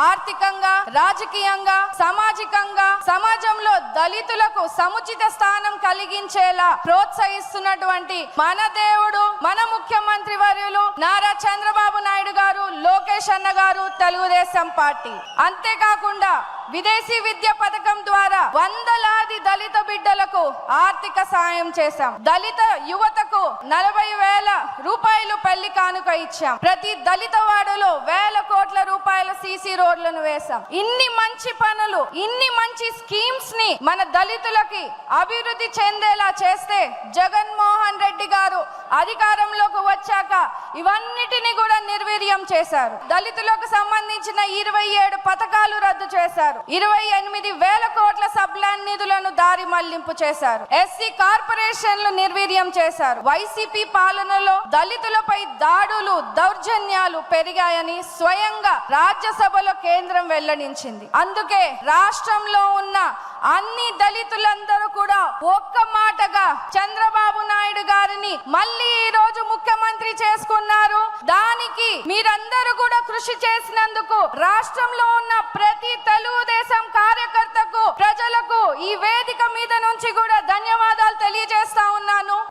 ఆర్థికంగా, రాజకీయంగా, సామాజికంగా సమాజంలో దళితులకు సముచిత స్థానం కలిగించేలా ప్రోత్సహిస్తున్నటువంటి మన దేవుడు, మన ముఖ్యమంత్రి వర్యులు నారా చంద్రబాబు నాయుడు గారు, లోకేష్ అన్న గారు, తెలుగుదేశం పార్టీ. అంతేకాకుండా విదేశీ విద్య పథకం ద్వారా వందలాది దళిత బిడ్డలకు ఆర్థిక సాయం చేశాం. దళిత యువతకు 40,000 రూపాయలు పెళ్లి కానుక ఇచ్చాం. ప్రతి దళిత వాడలో వేల కోట్ల రూపాయల సీసీ రోడ్లను వేశాం. ఇన్ని మంచి పనులు, ఇన్ని మంచి స్కీమ్స్ ని మన దళితులకి అభివృద్ధి చెందేలా చేస్తే జగన్మోహన్ రెడ్డి గారు అధికారంలోకి వచ్చాక ఇవన్నిటిని కూడా నిర్వీర్యం చేశారు. దళితులకు సంబంధించిన 27 పథకాలు రద్దు చేశారు. 28,000 కోట్ల సబ్లాన్ నిధులను దారి మళ్లింపు చేశారు. ఎస్సీ కార్పొరేషన్లు నిర్వీర్యం చేశారు. వైసీపీ పాలనలో దళితులపై దాడులు, దౌర్జన్యాలు పెరిగాయని స్వయంగా రాజ్యసభలో కేంద్రం వెల్లడించింది. అందుకే రాష్ట్రంలో ఉన్న అన్ని దళితులందరూ కూడా ఒక్క మాటగా చంద్రబాబు నాయుడు గారిని మళ్ళీ ఈ రోజు ముఖ్యమంత్రి చేసుకున్నారు. దానికి మీరందరూ కూడా కృషి చేసినందుకు రాష్ట్రంలో ఉన్న ప్రతి తెలుగుదేశం